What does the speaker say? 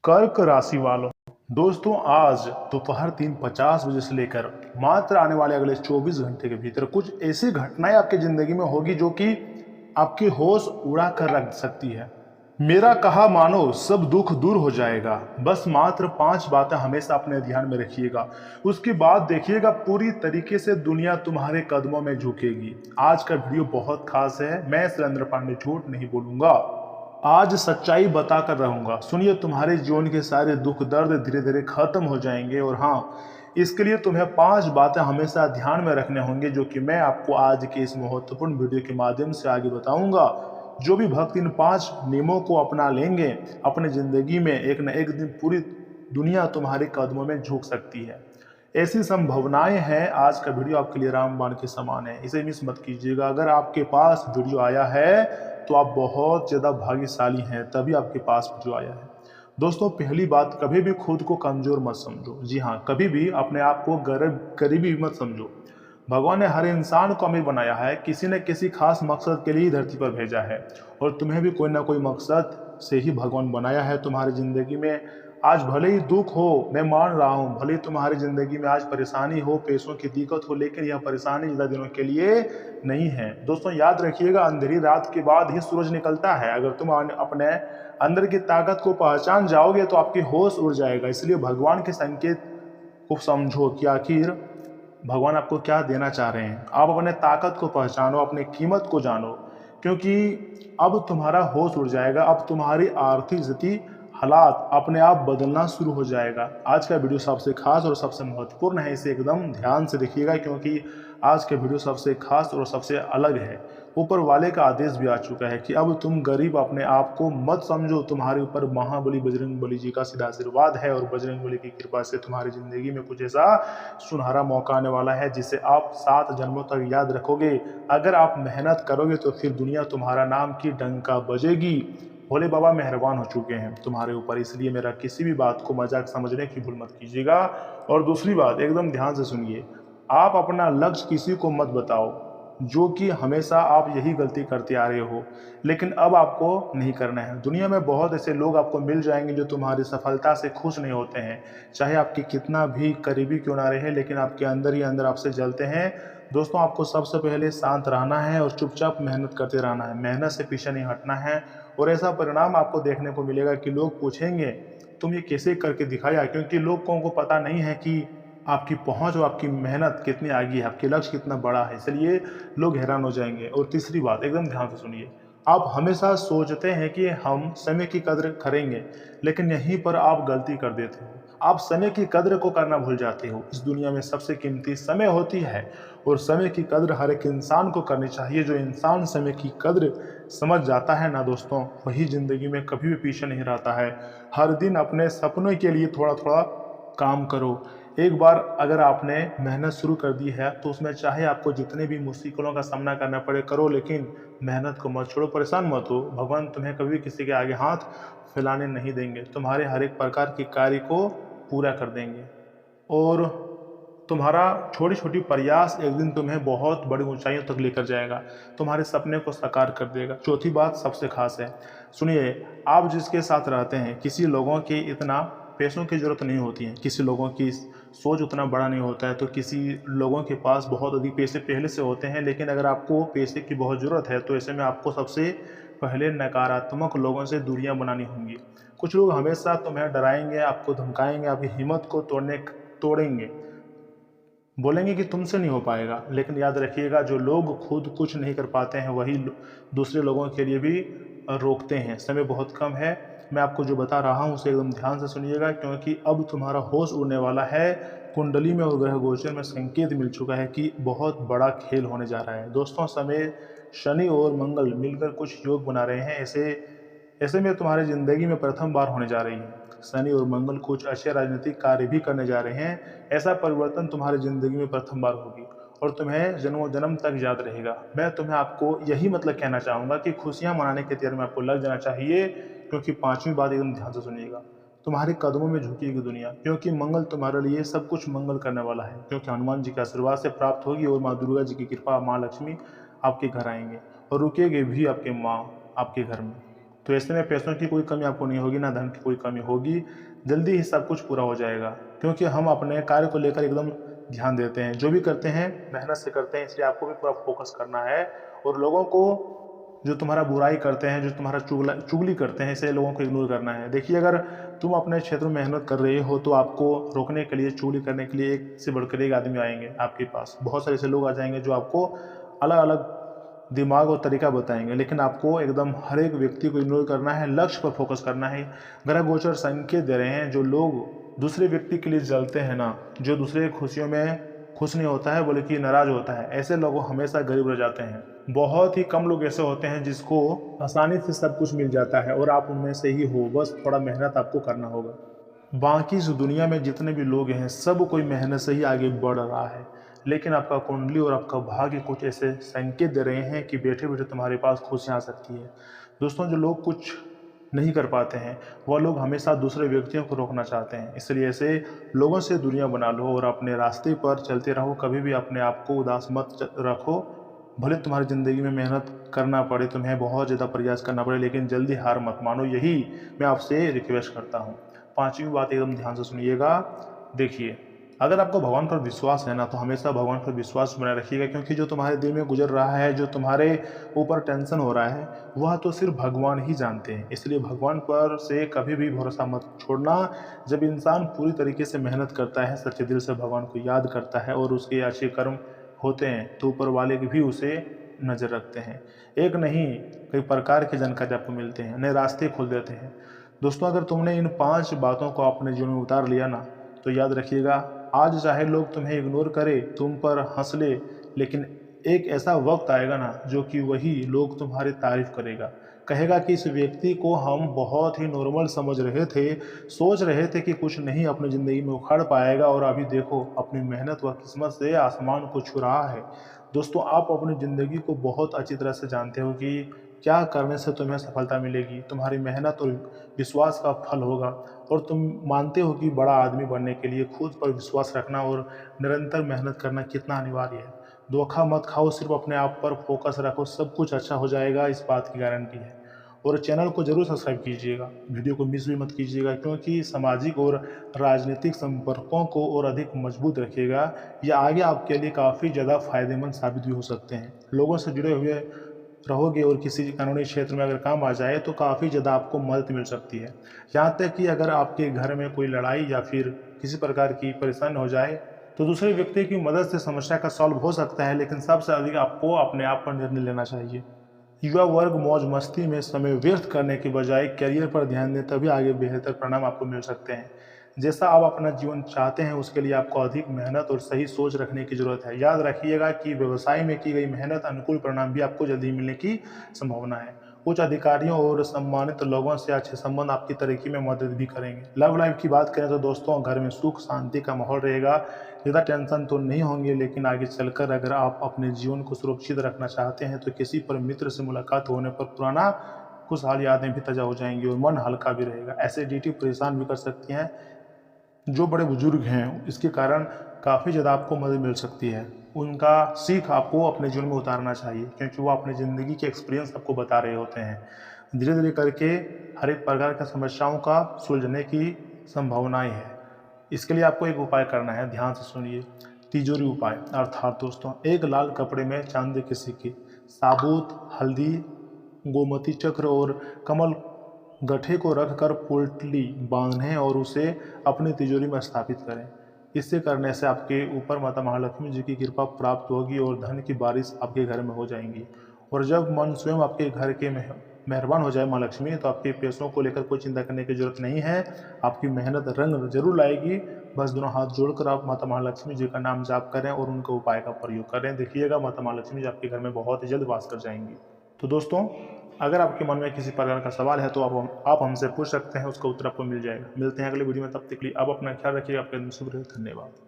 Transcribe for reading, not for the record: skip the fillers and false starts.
कर्क राशि वालों, दोस्तों आज दोपहर 3:50 बजे से लेकर मात्र आने वाले अगले 24 घंटे के भीतर कुछ ऐसी घटनाएं आपकी जिंदगी में होगी जो कि आपकी होश उड़ा कर रख सकती है। मेरा कहा मानो सब दुख दूर हो जाएगा। बस मात्र 5 बातें हमेशा अपने ध्यान में रखिएगा, उसके बाद देखिएगा पूरी तरीके से दुनिया तुम्हारे कदमों में झुकेगी। आज का वीडियो बहुत खास है। मैं सुरेंद्र पांडे झूठ नहीं बोलूंगा, आज सच्चाई बताकर रहूंगा। सुनिए, तुम्हारे जीवन के सारे दुख दर्द धीरे धीरे खत्म हो जाएंगे। और हाँ, इसके लिए तुम्हें 5 बातें हमेशा ध्यान में रखने होंगे जो कि मैं आपको आज के इस महत्वपूर्ण वीडियो के माध्यम से आगे बताऊंगा। जो भी भक्त इन 5 नियमों को अपना लेंगे अपनी जिंदगी में, एक न एक दिन पूरी दुनिया तुम्हारे कदमों में झुक सकती है। ऐसी संभावनाएं हैं। आज का वीडियो आपके लिए रामबाण के समान है, इसे मिस मत कीजिएगा। अगर आपके पास वीडियो आया है तो आप बहुत ज़्यादा भाग्यशाली हैं, तभी आपके पास वीडियो आया है। दोस्तों, पहली बात, कभी भी खुद को कमज़ोर मत समझो। जी हाँ, कभी भी अपने आप को गरीबी मत समझो। भगवान ने हर इंसान को अमीर बनाया है, किसी न किसी खास मकसद के लिए ही धरती पर भेजा है। और तुम्हें भी कोई ना कोई मकसद से ही भगवान बनाया है तुम्हारी ज़िंदगी में। आज भले ही दुख हो, मैं मान रहा हूँ, भले ही तुम्हारी ज़िंदगी में आज परेशानी हो, पैसों की दिक्कत हो, लेकिन यह परेशानी ज़्यादा दिनों के लिए नहीं है। दोस्तों याद रखिएगा, अंधेरी रात के बाद ही सूरज निकलता है। अगर तुम अपने अंदर की ताकत को पहचान जाओगे तो आपकी होश उड़ जाएगा। इसलिए भगवान के संकेत को समझो कि आखिर भगवान आपको क्या देना चाह रहे हैं। आप अपने ताकत को पहचानो, अपनी कीमत को जानो, क्योंकि अब तुम्हारा होश उड़ जाएगा। अब तुम्हारी आर्थिक स्थिति, हालात अपने आप बदलना शुरू हो जाएगा। आज का वीडियो सबसे खास और सबसे महत्वपूर्ण है, इसे एकदम ध्यान से देखिएगा क्योंकि आज का वीडियो सबसे खास और सबसे अलग है। ऊपर वाले का आदेश भी आ चुका है कि अब तुम गरीब अपने आप को मत समझो। तुम्हारे ऊपर महाबली बजरंगबली जी का सीधा आशीर्वाद है और बजरंगबली की कृपा से तुम्हारी जिंदगी में कुछ ऐसा सुनहरा मौका आने वाला है जिसे आप 7 जन्मों तक याद रखोगे। अगर आप मेहनत करोगे तो फिर दुनिया तुम्हारा नाम की डंका बजेगी। भोले बाबा मेहरबान हो चुके हैं तुम्हारे ऊपर, इसलिए मेरा किसी भी बात को मजाक समझने की भूल मत कीजिएगा। और दूसरी बात, एकदम ध्यान से सुनिए, आप अपना लक्ष्य किसी को मत बताओ, जो कि हमेशा आप यही गलती करते आ रहे हो, लेकिन अब आपको नहीं करना है। दुनिया में बहुत ऐसे लोग आपको मिल जाएंगे जो तुम्हारी सफलता से खुश नहीं होते हैं, चाहे आपकी कितना भी करीबी क्यों ना रहे, लेकिन आपके अंदर ही अंदर आपसे जलते हैं। दोस्तों, आपको सबसे पहले शांत रहना है और चुपचाप मेहनत करते रहना है। मेहनत से पीछे नहीं हटना है और ऐसा परिणाम आपको देखने को मिलेगा कि लोग पूछेंगे तुम ये कैसे करके दिखाया, क्योंकि लोगों को पता नहीं है कि आपकी पहुंच और आपकी मेहनत कितनी आगे है, आपके लक्ष्य कितना बड़ा है, इसलिए लोग हैरान हो जाएंगे। और तीसरी बात, एकदम ध्यान से सुनिए, आप हमेशा सोचते हैं कि हम समय की कद्र करेंगे, लेकिन यहीं पर आप गलती कर देते हो। आप समय की कद्र को करना भूल जाते हो। इस दुनिया में सबसे कीमती समय होती है और समय की कद्र हर एक इंसान को करनी चाहिए। जो इंसान समय की कद्र समझ जाता है ना दोस्तों, वही जिंदगी में कभी भी पीछे नहीं रहता है। हर दिन अपने सपनों के लिए थोड़ा थोड़ा काम करो। एक बार अगर आपने मेहनत शुरू कर दी है तो उसमें चाहे आपको जितने भी मुश्किलों का सामना करना पड़े करो, लेकिन मेहनत को मत छोड़ो, परेशान मत हो। भगवान तुम्हें कभी भी किसी के आगे हाथ फैलाने नहीं देंगे, तुम्हारे हर एक प्रकार के कार्य को पूरा कर देंगे और तुम्हारा छोटी छोटी प्रयास एक दिन तुम्हें बहुत बड़ी ऊंचाइयों तक लेकर जाएगा, तुम्हारे सपने को साकार कर देगा। चौथी बात सबसे खास है, सुनिए, आप जिसके साथ रहते हैं, किसी लोगों की इतना पैसों की ज़रूरत नहीं होती है, किसी लोगों की सोच उतना बड़ा नहीं होता है, तो किसी लोगों के पास बहुत अधिक पैसे पहले से होते हैं। लेकिन अगर आपको पैसे की बहुत ज़रूरत है तो ऐसे में आपको सबसे पहले नकारात्मक लोगों से दूरियां बनानी होंगी। कुछ लोग हमेशा तुम्हें डराएंगे, आपको धमकाएंगे, आपकी हिम्मत को तोड़ेंगे, बोलेंगे कि तुमसे नहीं हो पाएगा। लेकिन याद रखिएगा, जो लोग खुद कुछ नहीं कर पाते हैं वही दूसरे लोगों के लिए भी रोकते हैं। समय बहुत कम है, मैं आपको जो बता रहा हूँ उसे एकदम ध्यान से सुनिएगा, क्योंकि अब तुम्हारा होश उड़ने वाला है। कुंडली में और ग्रह गोचर में संकेत मिल चुका है कि बहुत बड़ा खेल होने जा रहा है। दोस्तों, समय शनि और मंगल मिलकर कुछ योग बना रहे हैं, ऐसे में तुम्हारी जिंदगी में प्रथम बार होने जा रही है। शनि और मंगल कुछ अच्छे राजनीतिक कार्य भी करने जा रहे हैं। ऐसा परिवर्तन तुम्हारी जिंदगी में प्रथम बार होगी और तुम्हें जन्मों जन्म तक याद रहेगा। मैं तुम्हें आपको यही मतलब कहना चाहूँगा कि खुशियाँ मनाने की तैयारी में आपको लग जाना चाहिए, क्योंकि 5वीं बात एकदम ध्यान से सुनिएगा, तुम्हारे कदमों में झुकेगी दुनिया, क्योंकि मंगल तुम्हारे लिए सब कुछ मंगल करने वाला है। क्योंकि हनुमान जी के आशीर्वाद से प्राप्त होगी और माँ दुर्गा जी की कृपा, माँ लक्ष्मी आपके घर आएंगे और रुकेगी भी आपके माँ आपके घर में। तो ऐसे में पैसों की कोई कमी आपको नहीं होगी, ना धन की कोई कमी होगी, जल्दी ही सब कुछ पूरा हो जाएगा, क्योंकि हम अपने कार्य को लेकर एकदम ध्यान देते हैं, जो भी करते हैं मेहनत से करते हैं, इसलिए आपको भी पूरा फोकस करना है। और लोगों को जो तुम्हारा बुराई करते हैं, जो तुम्हारा चुगली करते हैं, ऐसे लोगों को इग्नोर करना है। देखिए, अगर तुम अपने क्षेत्र में मेहनत कर रहे हो तो आपको रोकने के लिए, चुगली करने के लिए एक से बढ़कर एक आदमी आएंगे आपके पास। बहुत सारे ऐसे लोग आ जाएंगे जो आपको अलग अलग दिमाग और तरीका बताएंगे, लेकिन आपको एकदम हर एक व्यक्ति को इग्नोर करना है, लक्ष्य पर फोकस करना है। ग्रह गोचर संकेत दे रहे हैं, जो लोग दूसरे व्यक्ति के लिए जलते हैं ना, जो दूसरे खुशियों में खुश नहीं होता है बल्कि नाराज होता है, ऐसे लोग हमेशा गरीब रह जाते हैं। बहुत ही कम लोग ऐसे होते हैं जिसको आसानी से सब कुछ मिल जाता है, और आप उनमें से ही हो। बस थोड़ा मेहनत आपको करना होगा। बाकी इस दुनिया में जितने भी लोग हैं, सब कोई मेहनत से ही आगे बढ़ रहा है, लेकिन आपका कुंडली और आपका भाग्य कुछ ऐसे संकेत दे रहे हैं कि बैठे बैठे तुम्हारे पास खुशियाँ आ सकती है। दोस्तों, जो लोग कुछ नहीं कर पाते हैं, वह लोग हमेशा दूसरे व्यक्तियों को रोकना चाहते हैं, इसलिए ऐसे लोगों से दूरियां बना लो और अपने रास्ते पर चलते रहो। कभी भी अपने आप को उदास मत रखो। भले तुम्हारी ज़िंदगी में मेहनत करना पड़े, तुम्हें बहुत ज़्यादा प्रयास करना पड़े, लेकिन जल्दी हार मत मानो, यही मैं आपसे रिक्वेस्ट करता हूँ। पांचवी बात एकदम ध्यान से सुनिएगा। देखिए, अगर आपको भगवान पर विश्वास है ना, तो हमेशा भगवान पर विश्वास बनाए रखिएगा, क्योंकि जो तुम्हारे दिल में गुजर रहा है, जो तुम्हारे ऊपर टेंशन हो रहा है, वह तो सिर्फ भगवान ही जानते हैं। इसलिए भगवान पर से कभी भी भरोसा मत छोड़ना। जब इंसान पूरी तरीके से मेहनत करता है, सच्चे दिल से भगवान को याद करता है और उसके अच्छे कर्म होते हैं, तो ऊपर वाले भी उसे नज़र रखते हैं। एक नहीं, कई प्रकार के जानकारी आपको मिलते हैं, नए रास्ते खोल देते हैं। दोस्तों, अगर तुमने इन 5 बातों को अपने जीवन में उतार लिया ना, तो याद रखिएगा, आज चाहे लोग तुम्हें इग्नोर करें, तुम पर हंस ले, लेकिन एक ऐसा वक्त आएगा ना, जो कि वही लोग तुम्हारी तारीफ करेगा, कहेगा कि इस व्यक्ति को हम बहुत ही नॉर्मल समझ रहे थे, सोच रहे थे कि कुछ नहीं अपनी ज़िंदगी में उखाड़ पाएगा, और अभी देखो अपनी मेहनत व किस्मत से आसमान को छू रहा है। दोस्तों, आप अपनी ज़िंदगी को बहुत अच्छी तरह से जानते हो कि क्या करने से तुम्हें सफलता मिलेगी। तुम्हारी मेहनत और विश्वास का फल होगा, और तुम मानते हो कि बड़ा आदमी बनने के लिए खुद पर विश्वास रखना और निरंतर मेहनत करना कितना अनिवार्य है। धोखा मत खाओ, सिर्फ अपने आप पर फोकस रखो, सब कुछ अच्छा हो जाएगा, इस बात की गारंटी है। और चैनल को जरूर सब्सक्राइब कीजिएगा, वीडियो को मिस भी मत कीजिएगा, क्योंकि सामाजिक और राजनीतिक संपर्कों को और अधिक मजबूत रखिएगा। ये आगे आपके लिए काफ़ी ज़्यादा फायदेमंद साबित भी हो सकते हैं। लोगों से जुड़े हुए रहोगे और किसी कानूनी क्षेत्र में अगर काम आ जाए तो काफ़ी ज़्यादा आपको मदद मिल सकती है। यहाँ तक कि अगर आपके घर में कोई लड़ाई या फिर किसी प्रकार की परेशानी हो जाए, तो दूसरे व्यक्ति की मदद से समस्या का सॉल्व हो सकता है, लेकिन सबसे अधिक आपको अपने आप पर निर्णय लेना चाहिए। युवा वर्ग मौज मस्ती में समय व्यर्थ करने के बजाय करियर पर ध्यान दें, तभी आगे बेहतर परिणाम आपको मिल सकते हैं। जैसा आप अपना जीवन चाहते हैं, उसके लिए आपको अधिक मेहनत और सही सोच रखने की जरूरत है। याद रखिएगा कि व्यवसाय में की गई मेहनत, अनुकूल परिणाम भी आपको जल्दी मिलने की संभावना है। उच्च अधिकारियों और सम्मानित लोगों से अच्छे संबंध आपकी तरक्की में मदद भी करेंगे। लव लाइफ की बात करें तो दोस्तों, घर में सुख शांति का माहौल रहेगा, ज़्यादा टेंशन तो नहीं होंगे, लेकिन आगे चलकर अगर आप अपने जीवन को सुरक्षित रखना चाहते हैं, तो किसी पर मित्र से मुलाकात होने पर पुराना खुशहाल यादें भी ताज़ा हो जाएंगी और मन हल्का भी रहेगा। एसिडिटी परेशान भी कर सकती हैं जो बड़े बुजुर्ग हैं, इसके कारण काफ़ी ज़्यादा आपको मदद मिल सकती है। उनका सीख आपको अपने जीवन में उतारना चाहिए, क्योंकि वो अपनी ज़िंदगी के एक्सपीरियंस आपको बता रहे होते हैं। धीरे धीरे करके हर एक प्रकार की समस्याओं का सुलझने की संभावनाएं है। इसके लिए आपको एक उपाय करना है, ध्यान से सुनिए। तिजोरी उपाय अर्थात दोस्तों, एक लाल कपड़े में चांदी के सिक्के, साबुत हल्दी, गोमती चक्र और कमल गट्ठे को रखकर पोटली बांधें और उसे अपनी तिजोरी में स्थापित करें। इससे करने से आपके ऊपर माता महालक्ष्मी जी की कृपा प्राप्त होगी और धन की बारिश आपके घर में हो जाएंगी। और जब मन स्वयं आपके घर के मेहरबान हो जाए माँ लक्ष्मी, तो आपके पैसों को लेकर कोई चिंता करने की जरूरत नहीं है। आपकी मेहनत रंग जरूर लाएगी। बस दोनों हाथ जोड़कर आप माता महालक्ष्मी जी का नाम जाप करें और उनके उपाय का प्रयोग करें। देखिएगा, माता महालक्ष्मी जी आपके घर में बहुत ही जल्द वास कर जाएंगी। तो दोस्तों, अगर आपके मन में किसी प्रकार का सवाल है तो आप हमसे पूछ सकते हैं, उसका उत्तर आपको मिल जाएगा। मिलते हैं अगले वीडियो में, तब तक के लिए आप अपना ख्याल रखिएगा। आपका दिन शुभ रहे। धन्यवाद।